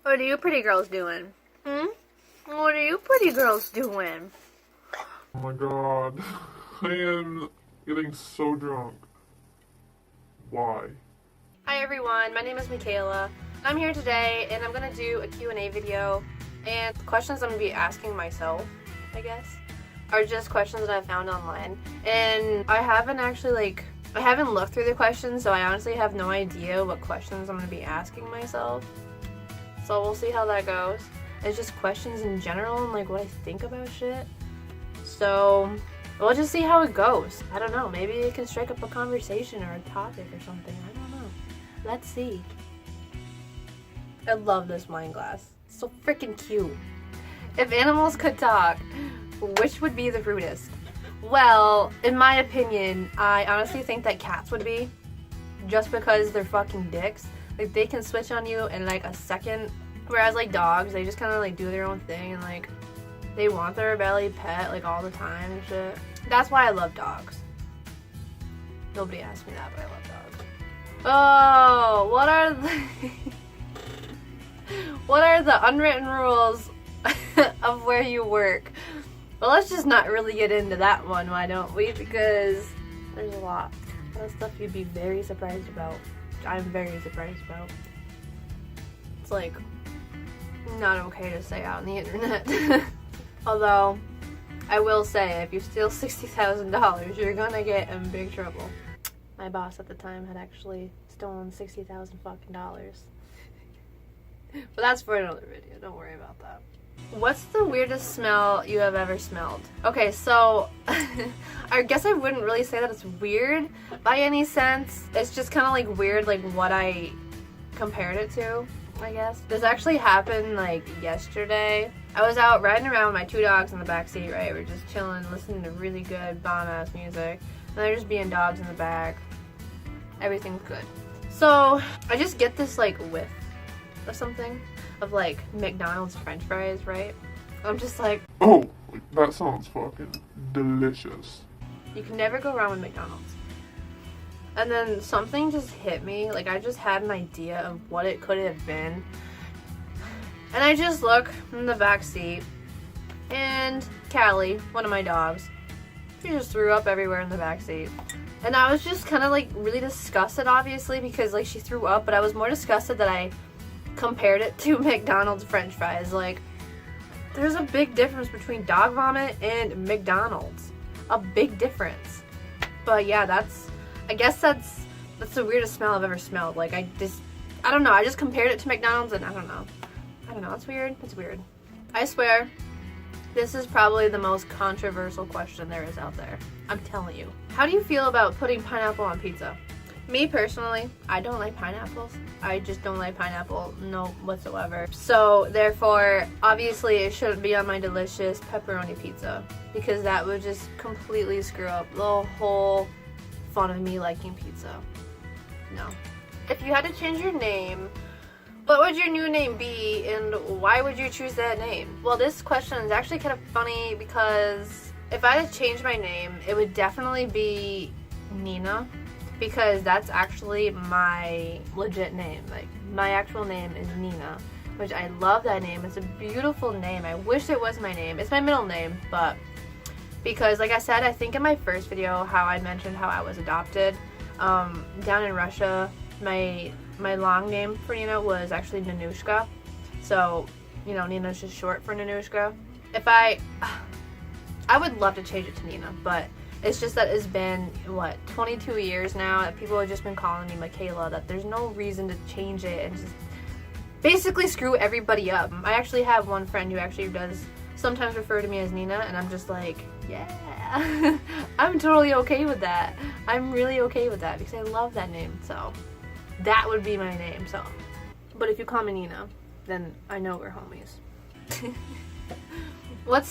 What are you pretty girls doing? What are you pretty girls doing? Oh my god. I am getting so drunk. Why? Hi everyone, my name is Michaela. I'm here today and I'm going to do a Q&A video, and the questions I'm going to be asking myself, I guess, are just questions that I found online. And I haven't looked through the questions, so I honestly have no idea what questions I'm going to be asking myself. So we'll see how that goes. It's just questions in general and like what I think about shit. So we'll just see how it goes. I don't know, maybe it can strike up a conversation or a topic or something. I don't know. Let's see. I love this wine glass. It's so freaking cute. If animals could talk, which would be the rudest? Well, in my opinion, I honestly think that cats would be. Just because they're fucking dicks. Like, they can switch on you in like a second. Whereas like dogs, they just kind of like do their own thing and like they want their belly pet like all the time and shit. That's why I love dogs. Nobody asked me that, but I love dogs. Oh, what are what are the unwritten rules of where you work? Well, let's just not really get into that one, why don't we? Because there's a lot of stuff you'd be very surprised about. I'm very surprised about. It's like not okay to say out on the internet. Although, I will say, if you steal $60,000, you're gonna get in big trouble. My boss at the time had actually stolen $60,000 fucking dollars. But that's for another video, don't worry about that. What's the weirdest smell you have ever smelled? Okay, so I guess I wouldn't really say that it's weird by any sense. It's just kind of like weird, like what I compared it to, I guess. This actually happened like yesterday. I was out riding around with my two dogs in the back seat, right? We're just chilling, listening to really good bomb-ass music. And they're just being dogs in the back. Everything's good. So I just get this like whiff of something. Of like McDonald's french fries, right? I'm just like, Oh, that sounds fucking delicious. you can never go wrong with McDonald's. And then something just hit me, like I just had an idea of what it could have been. And I just look in the back seat, and Callie, one of my dogs, she just threw up everywhere in the back seat. And I was just kind of like really disgusted, obviously, because like she threw up, but I was more disgusted that I compared it to McDonald's french fries. Like, there's a big difference between dog vomit and McDonald's. A big difference. But yeah, I guess that's the weirdest smell I've ever smelled. Like, I don't know, I just compared it to McDonald's and I don't know, it's weird. It's weird. I swear, this is probably the most controversial question there is out there. I'm telling you. How do you feel about putting pineapple on pizza? Me personally, I don't like pineapples. I just don't like pineapple, no whatsoever. So therefore, obviously it shouldn't be on my delicious pepperoni pizza, because that would just completely screw up the whole fun of me liking pizza. No. If you had to change your name, what would your new name be and why would you choose that name? Well, this question is actually kind of funny because if I had to change my name, it would definitely be Nina. Because that's actually my legit name. Like, my actual name is Nina, which I love that name. It's a beautiful name. I wish it was my name. It's my middle name, but because, like I said, I think in my first video how I mentioned how I was adopted down in Russia, my long name for Nina was actually Nanushka. So, you know, Nina's just short for Nanushka. I would love to change it to Nina, but it's just that it's been, what, 22 years now that people have just been calling me Michaela, that there's no reason to change it and just basically screw everybody up. I actually have one friend who actually does sometimes refer to me as Nina, and I'm just like, yeah, I'm totally okay with that. I'm really okay with that because I love that name, so that would be my name. So, but if you call me Nina, then I know we're homies. What's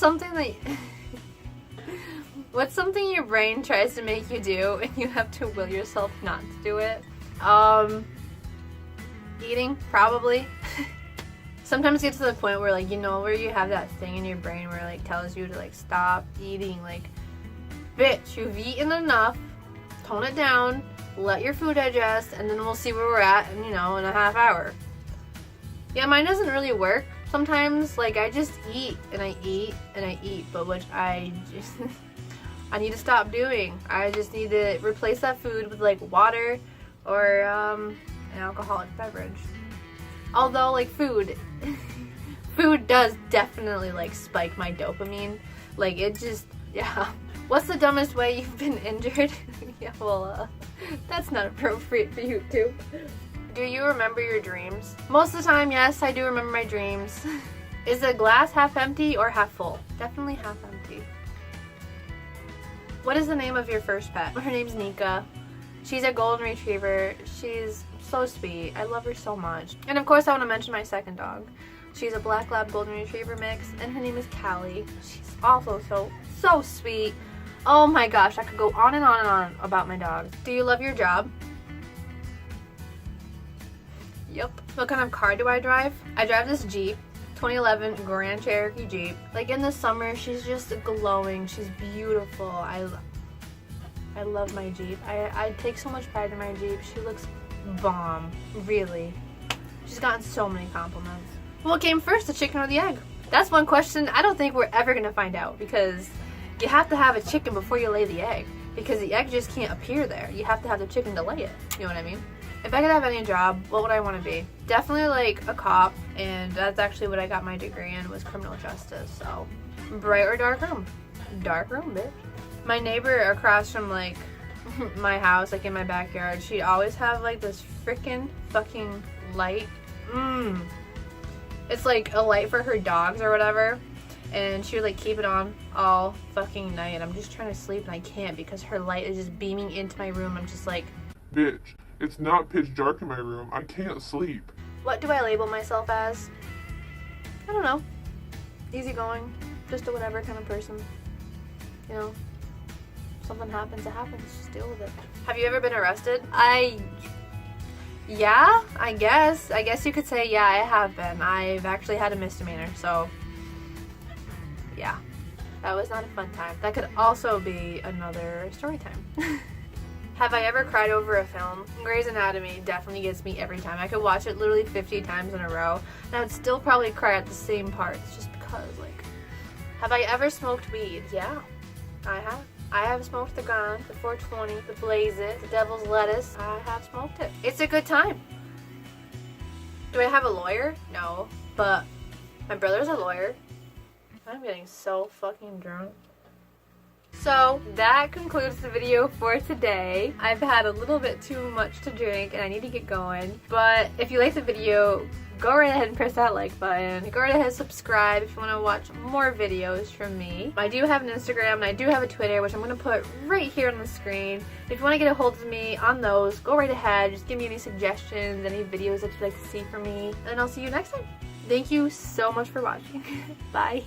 something your brain tries to make you do and you have to will yourself not to do it? Eating, probably. Sometimes it gets to the point where, like, you know, where you have that thing in your brain where it, like, tells you to, like, stop eating. Like, bitch, you've eaten enough, tone it down, let your food digest, and then we'll see where we're at, in, you know, in a half hour. Yeah, mine doesn't really work. Sometimes, like, I just eat and I eat and I eat, but which I just, I need to stop doing. I just need to replace that food with, like, water or an alcoholic beverage. Although, like, food does definitely, like, spike my dopamine. Like, it just, yeah. What's the dumbest way you've been injured? Yeah, well, that's not appropriate for YouTube. Do you remember your dreams? Most of the time, yes, I do remember my dreams. Is the glass half empty or half full? Definitely half empty. What is the name of your first pet? Her name's Nika. She's a golden retriever. She's so sweet. I love her so much. And of course, I want to mention my second dog. She's a black lab golden retriever mix, and her name is Callie. She's also so sweet. Oh my gosh, I could go on and on and on about my dog. Do you love your job? Yep. What kind of car do I drive? I drive this Jeep, 2011 Grand Cherokee Jeep. Like, in the summer, she's just glowing. She's beautiful. I love my Jeep. I take so much pride in my Jeep. She looks bomb, really. She's gotten so many compliments. What came first, the chicken or the egg? That's one question I don't think we're ever gonna find out, because you have to have a chicken before you lay the egg, because the egg just can't appear there. You have to have the chicken to lay it. You know what I mean? If I could have any job, what would I want to be? Definitely like a cop, and that's actually what I got my degree in, was criminal justice. So, bright or dark room? Dark room, bitch. My neighbor across from, like, my house, like in my backyard, she'd always have like this freaking fucking light. It's like a light for her dogs or whatever, and she would like keep it on all fucking night, and I'm just trying to sleep and I can't because her light is just beaming into my room. I'm just like, Bitch, it's not pitch dark in my room. I can't sleep. what do I label myself as? I don't know. Easygoing, just a whatever kind of person. You know, something happens, it happens. Just deal with it. Have you ever been arrested? Yeah, I guess. I guess you could say, yeah, I have been. I've actually had a misdemeanor, so yeah. That was not a fun time. That could also be another story time. Have I ever cried over a film? Grey's Anatomy definitely gets me every time. I could watch it literally 50 times in a row, and I would still probably cry at the same parts, just because, like. Have I ever smoked weed? Yeah, I have. I have smoked the Gone, the 420, the Blaze It, the Devil's Lettuce. I have smoked it. It's a good time. Do I have a lawyer? No, but my brother's a lawyer. I'm getting so fucking drunk. So that concludes the video for today. I've had a little bit too much to drink and I need to get going. But if you like the video, go right ahead and press that like button. Go right ahead and subscribe if you want to watch more videos from me. I do have an Instagram and I do have a Twitter, which I'm going to put right here on the screen. If you want to get a hold of me on those, go right ahead. Just give me any suggestions, any videos that you'd like to see from me. And I'll see you next time. Thank you so much for watching. Bye.